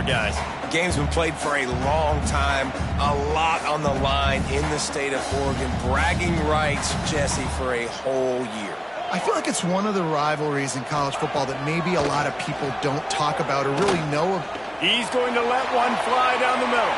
guys? The game's been played for a long time, a lot on the line in the state of Oregon. Bragging rights, Jesse, for a whole year. I feel like it's one of the rivalries in college football that maybe a lot of people don't talk about or really know. He's going to let one fly down the middle.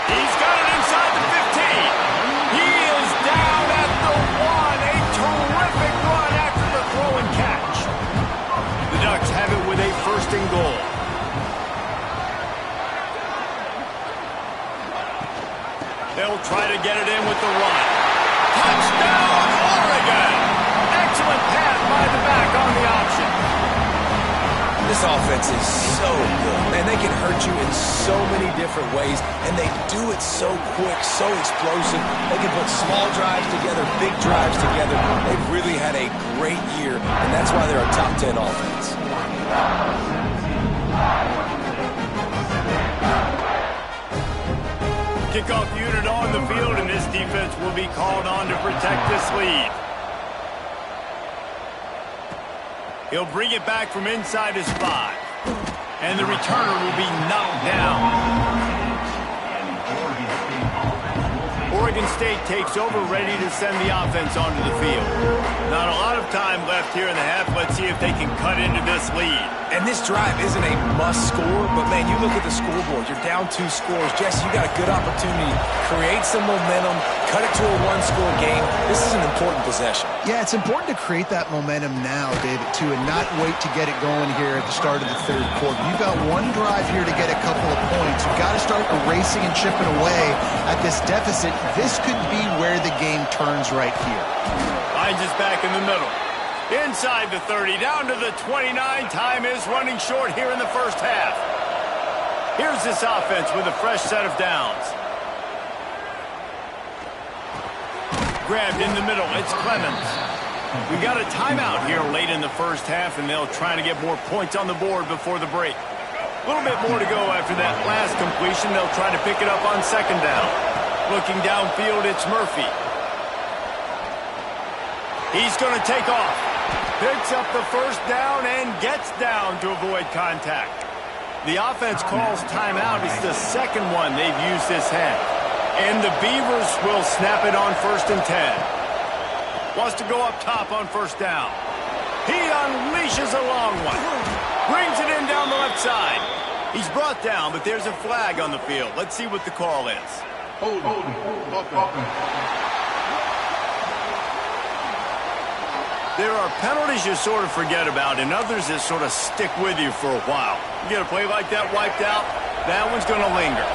He's got it inside the 15. He is down at the 1. A terrific run after the throw and catch. The Ducks have it with a 1st and goal. They'll try to get it in with the run. Touchdown, Oregon! Excellent pass by the back on the option. This offense is so good. Man, they can hurt you in so many different ways, and they do it so quick, so explosive. They can put small drives together, big drives together. They've really had a great year, and that's why they're a top 10 offense. Kickoff unit on the field, and this defense will be called on to protect this lead. He'll bring it back from inside his 5. And the returner will be knocked down. Oregon State takes over, ready to send the offense onto the field. Not a lot of time left here in the half. Let's see if they can cut into this lead. And this drive isn't a must score, but man, you look at the scoreboard. You're down 2 scores. Jesse, you got a good opportunity. Create some momentum. Cut it to a 1-score game. This is an important possession. Yeah, it's important to create that momentum now, David, too, and not wait to get it going here at the start of the 3rd quarter. You've got one drive here to get a couple of points. You've got to start erasing and chipping away at this deficit. This could be where the game turns right here. Finds us back in the middle. Inside the 30, down to the 29. Time is running short here in the 1st half. Here's this offense with a fresh set of downs. Grabbed in the middle, it's Clemens. We got a timeout here late in the 1st half, and they'll try to get more points on the board before the break. A little bit more to go after that last completion. They'll try to pick it up on 2nd down. Looking downfield, it's Murphy. He's going to take off. Picks up the 1st down and gets down to avoid contact. The offense calls timeout. It's the 2nd one they've used this half. And the Beavers will snap it on 1st and 10. Wants to go up top on 1st down. He unleashes a long one. Brings it in down the left side. He's brought down, but there's a flag on the field. Let's see what the call is. There are penalties you sort of forget about and others that sort of stick with you for a while. You get a play like that wiped out, that one's going to linger.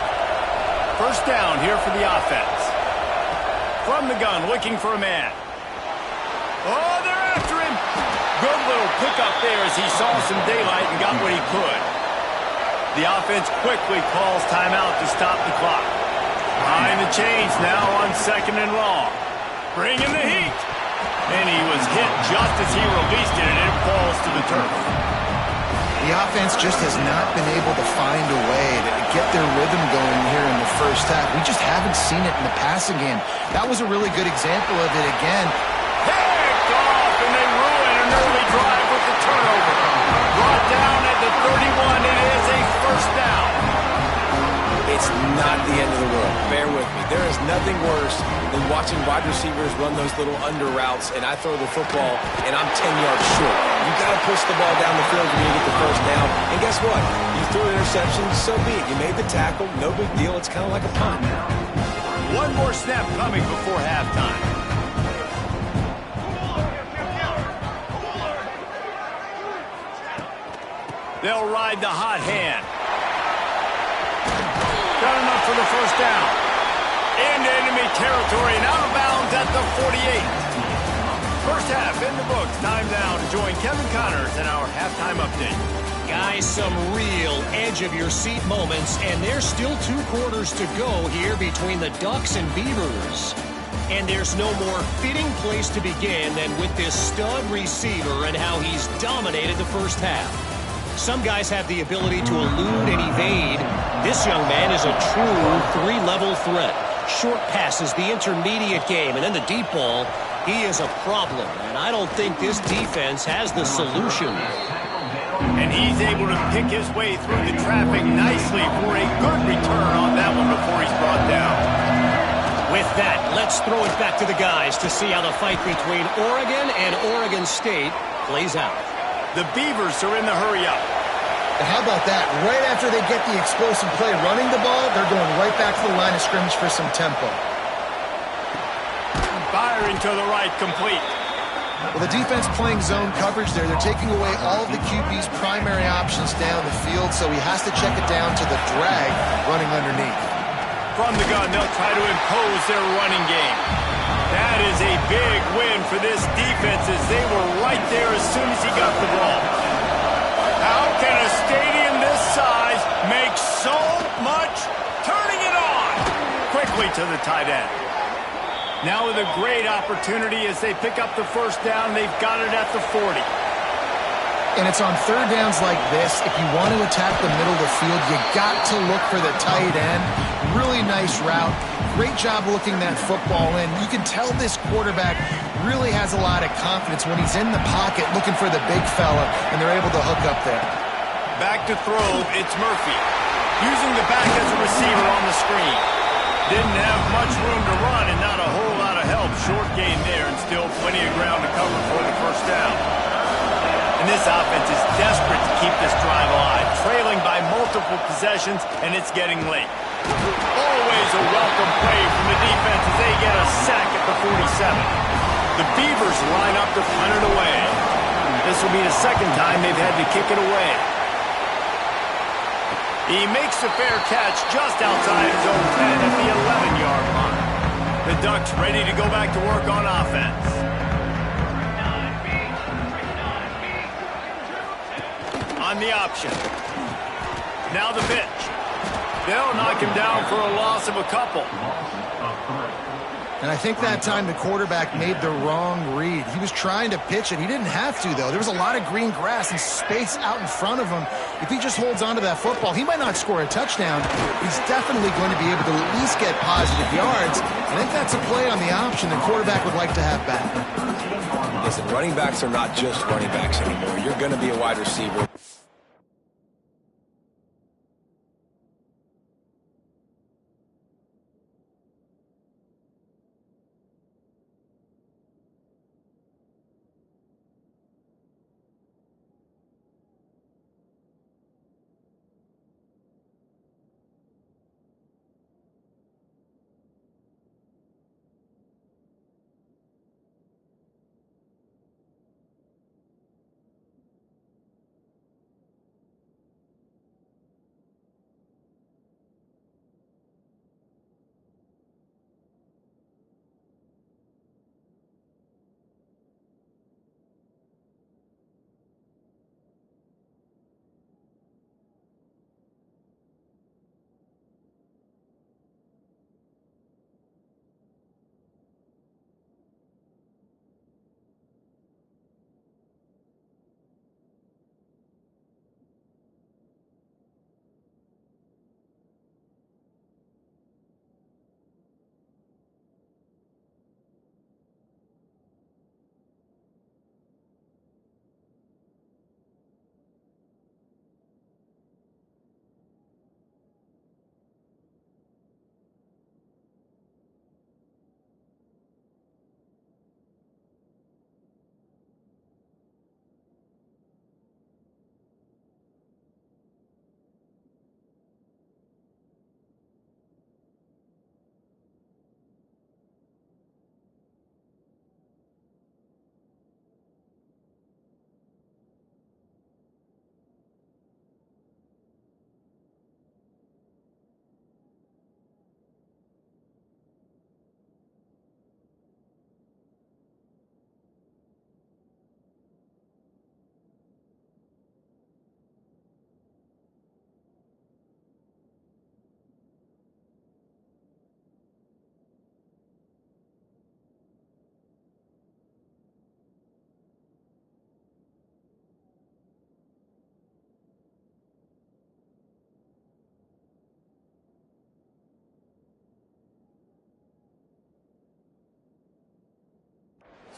1st down here for the offense. From the gun, looking for a man. Oh, they're after him. Good little pickup there as he saw some daylight and got what he could. The offense quickly calls timeout to stop the clock. Behind the chains now on 2nd and long. Bringing the heat. And he was hit just as he released it, and it falls to the turf. The offense just has not been able to find a way to get their rhythm going here in the 1st half. We just haven't seen it in the passing game. That was a really good example of it again. Picked off, and they ruin an early drive with the turnover. Brought down at the 31. It is a 1st down. It's not the end of the world. Bear with me. There is nothing worse than watching wide receivers run those little under routes, and I throw the football, and I'm 10 yards short. You got to push the ball down the field when you get the 1st down. And guess what? You threw an interception, so be it. You made the tackle. No big deal. It's kind of like a punt. One more snap coming before halftime. They'll ride the hot hand. Got enough for the 1st down. Into enemy territory and out of bounds at the 48. 1st half in the books. Time now to join Kevin Connors in our halftime update. Guys, some real edge-of-your-seat moments, and there's still 2 quarters to go here between the Ducks and Beavers. And there's no more fitting place to begin than with this stud receiver and how he's dominated the 1st half. Some guys have the ability to elude and evade. This young man is a true 3-level threat. Short passes, the intermediate game, and then the deep ball. He is a problem, and I don't think this defense has the solution. And he's able to pick his way through the traffic nicely for a good return on that one before he's brought down. With that, let's throw it back to the guys to see how the fight between Oregon and Oregon State plays out. The Beavers are in the hurry-up. And how about that? Right after they get the explosive play running the ball, they're going right back to the line of scrimmage for some tempo. Firing to the right, complete. Well, the defense playing zone coverage there. They're taking away all of the QB's primary options down the field, so he has to check it down to the drag running underneath. From the gun, they'll try to impose their running game. That is a big win for this defense as they were right there as soon as he got the ball. How can a stadium this size make so much? Turning it on! Quickly to the tight end. Now with a great opportunity as they pick up the first down, they've got it at the 40. And it's on third downs like this. If you want to attack the middle of the field, you got to look for the tight end. Really nice route. Great job looking that football in. You can tell this quarterback really has a lot of confidence when he's in the pocket looking for the big fella, and they're able to hook up there. Back to throw, it's Murphy. Using the back as a receiver on the screen. Didn't have much room to run and not a whole lot of help. Short gain there and still plenty of ground to cover for the first down. And this offense is desperate to keep this drive alive, trailing by multiple possessions, and it's getting late. Always a welcome play from the defense as they get a sack at the 47. The Beavers line up to punt it away. This will be the second time they've had to kick it away. He makes a fair catch just outside his own 10 at the 11-yard line. The Ducks ready to go back to work on offense. On the option. Now the pitch. They'll knock him down for a loss of a couple. And I think that time the quarterback made the wrong read. He was trying to pitch it. He didn't have to, though. There was a lot of green grass and space out in front of him. If he just holds onto that football, he might not score a touchdown. He's definitely going to be able to at least get positive yards. I think that's a play on the option the quarterback would like to have back. Listen, running backs are not just running backs anymore. You're going to be a wide receiver.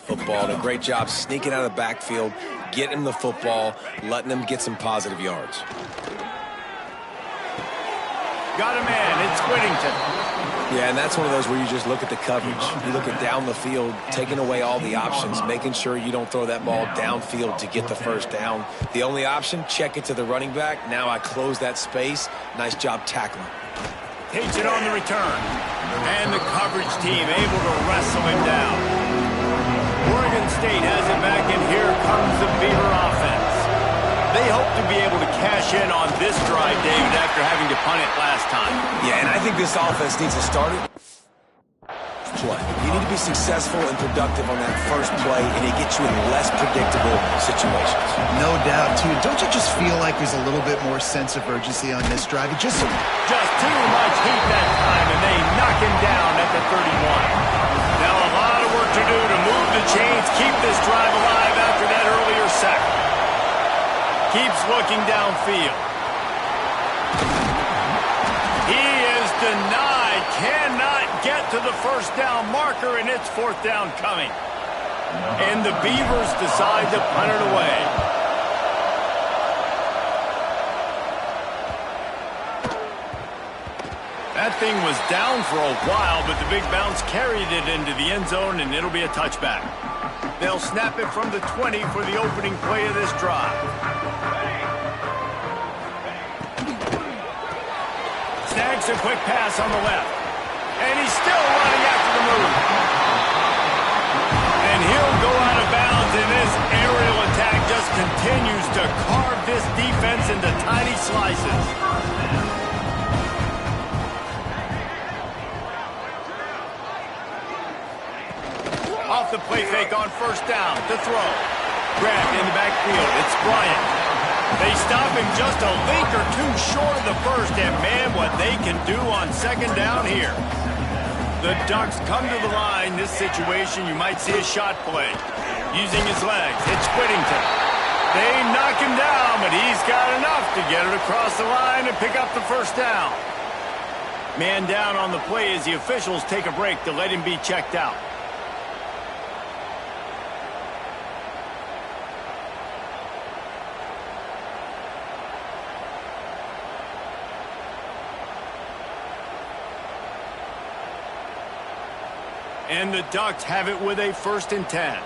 football. And a great job sneaking out of the backfield, getting them the football, letting them get some positive yards. Got a man. It's Whittington. Yeah, and that's one of those where you just look at the coverage. You look at down the field, taking away all the options, making sure you don't throw that ball downfield to get the first down. The only option, check it to the running back. Now I close that space. Nice job tackling. Takes it on the return. And the coverage team able to wrestle him down. Oregon State has it back, and here comes the Beaver offense. They hope to be able to cash in on this drive, David, after having to punt it last time. Yeah, and I think this offense needs to start it. Play. You need to be successful and productive on that first play, and it gets you in less predictable situations. No doubt, too. Don't you just feel like there's a little bit more sense of urgency on this drive? Just too much heat that time, and they knock him down at the 31. Now a lot of work to do to move the chains, keep this drive alive after that earlier sack. Keeps looking downfield. He is denied. Cannot get to the first down marker, and it's fourth down coming. And the Beavers decide to punt it away. That thing was down for a while, but the big bounce carried it into the end zone, and it'll be a touchback. They'll snap it from the 20 for the opening play of this drive. Snags a quick pass on the left. And he's still running after the move. And he'll go out of bounds, and this aerial attack just continues to carve this defense into tiny slices. Off the play fake on first down to throw. Grabbed in the backfield. It's Bryant. They stop him just a link or two short of the first, and man, what they can do on second down here. The Ducks come to the line. This situation, you might see a shot play. Using his legs, it's Whittington. They knock him down, but he's got enough to get it across the line and pick up the first down. Man down on the play as the officials take a break to let him be checked out. And the Ducks have it with a 1st and 10.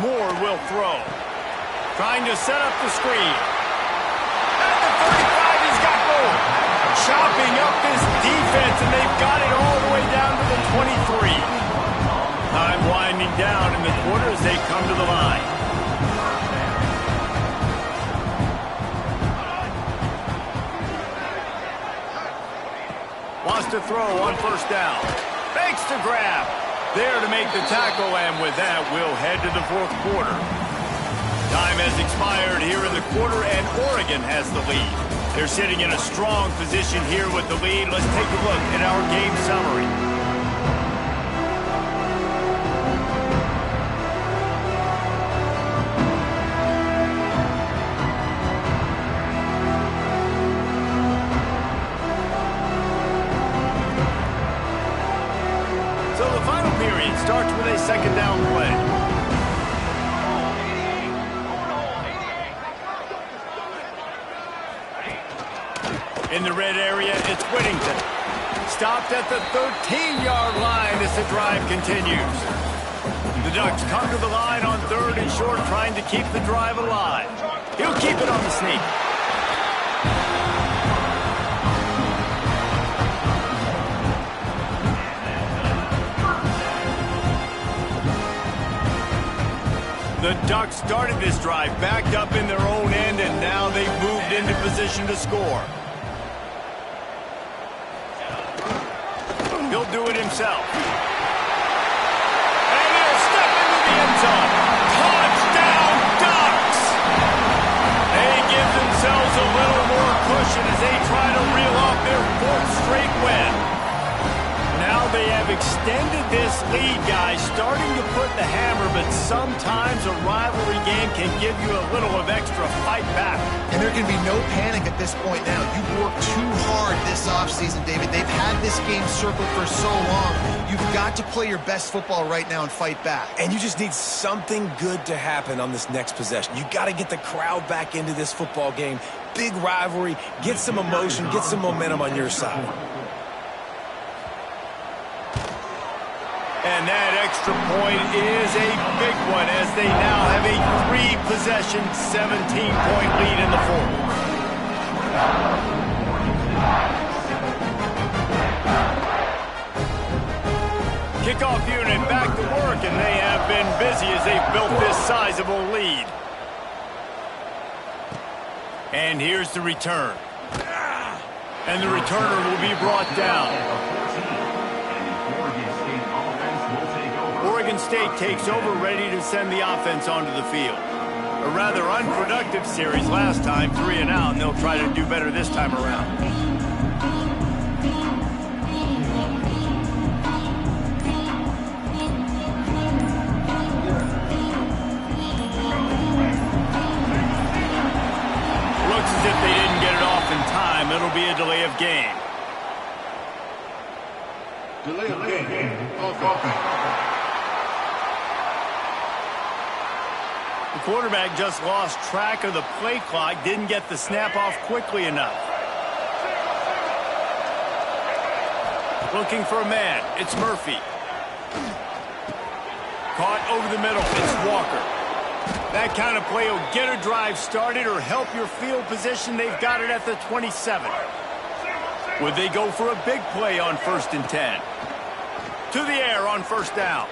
Moore will throw. Trying to set up the screen. At the 35, he's got Moore. Chopping up this defense, and they've got it all the way down to the 23. Time winding down in the quarter as they come to the line. Wants to throw on first down. Fakes to grab. There to make the tackle, and with that, we'll head to the fourth quarter. Time has expired here in the quarter, and Oregon has the lead. They're sitting in a strong position here with the lead. Let's take a look at our game summary. Starts with a second down play. In the red area, it's Whittington. Stopped at the 13-yard line as the drive continues. The Ducks come to the line on 3rd and short, trying to keep the drive alive. He'll keep it on the sneak. The Ducks started this drive backed up in their own end, and now they've moved into position to score. He'll do it himself. And he'll step into the end zone. Touchdown, Ducks! They give themselves a little more cushion as they try to reel off their 4th straight win. Now they have extended this lead, guys, starting to put the hammer, but sometimes a rivalry game can give you a little of extra fight back. And there can be no panic at this point now. You've worked too hard this offseason, David. They've had this game circled for so long. You've got to play your best football right now and fight back. And you just need something good to happen on this next possession. You got to get the crowd back into this football game. Big rivalry, get some emotion, get some momentum on your side. And that extra point is a big one as they now have a 3-possession, 17-point lead in the fourth. Kickoff unit back to work, and they have been busy as they've built this sizable lead. And here's the return. And the returner will be brought down. Oregon State takes over, ready to send the offense onto the field. A rather unproductive series last time, 3 and out, and they'll try to do better this time around. Looks as if they didn't get it off in time. It'll be a delay of game. Delay of game. Offense. The quarterback just lost track of the play clock, didn't get the snap off quickly enough. Looking for a man, it's Murphy. Caught over the middle, it's Walker. That kind of play will get a drive started or help your field position. They've got it at the 27. Would they go for a big play on 1st and 10? To the air on 1st down.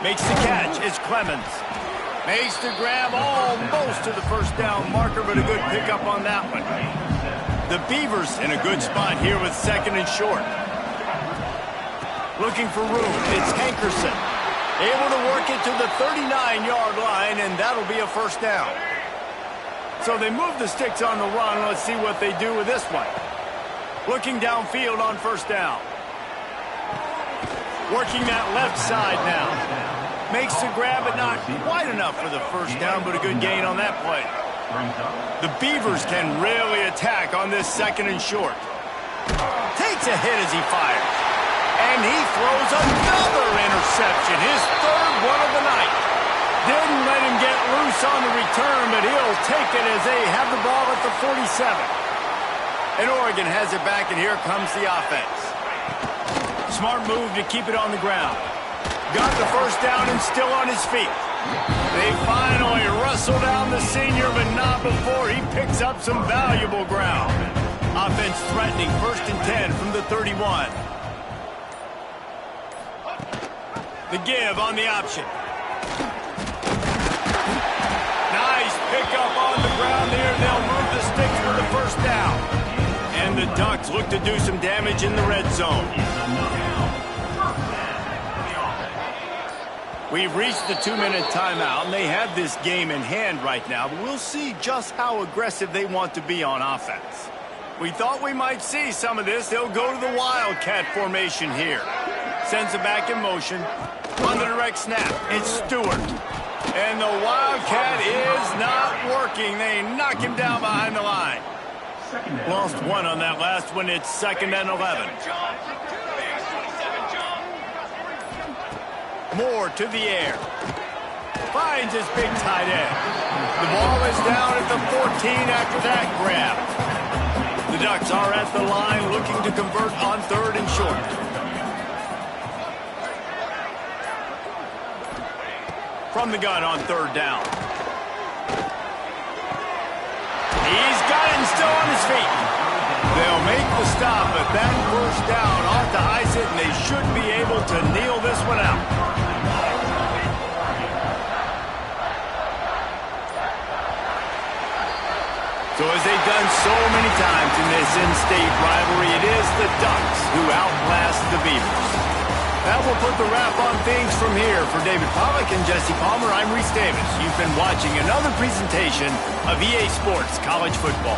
Makes the catch, it's Clemens. Makes the grab almost to the 1st down marker, but a good pickup on that one. The Beavers in a good spot here with 2nd and short. Looking for room, it's Hankerson. Able to work it to the 39-yard line, and that'll be a 1st down. So they move the sticks on the run. Let's see what they do with this one. Looking downfield on 1st down. Working that left side now. Makes the grab, but not quite enough for the 1st down, but a good gain on that play. The Beavers can really attack on this 2nd and short. Takes a hit as he fires. And he throws another interception, his 3rd one of the night. Didn't let him get loose on the return, but he'll take it as they have the ball at the 47. And Oregon has it back, and here comes the offense. Smart move to keep it on the ground. Got the 1st down and still on his feet. They finally wrestle down the senior, but not before he picks up some valuable ground. Offense threatening 1st and 10 from the 31. The give on the option. Nice pickup on the ground there. They'll move the sticks for the 1st down. And the Ducks look to do some damage in the red zone. We've reached the 2-minute timeout, and they have this game in hand right now, but we'll see just how aggressive they want to be on offense. We thought we might see some of this. They'll go to the Wildcat formation here. Sends it back in motion. On the direct snap, it's Stewart. And the Wildcat is not working. They knock him down behind the line. Lost one on that last one. It's 2nd and 11. Moore to the air. Finds his big tight end. The ball is down at the 14 after that grab. The Ducks are at the line looking to convert on 3rd and short. From the gun on 3rd down. He's got it and still on his feet. They'll make the stop, but that 1st down ought to ice it, and they should be able to kneel this one out. So as they've done so many times in this in-state rivalry, it is the Ducks who outlast the Beavers. That will put the wrap on things from here. For David Pollack and Jesse Palmer, I'm Reese Davis. You've been watching another presentation of EA Sports College Football.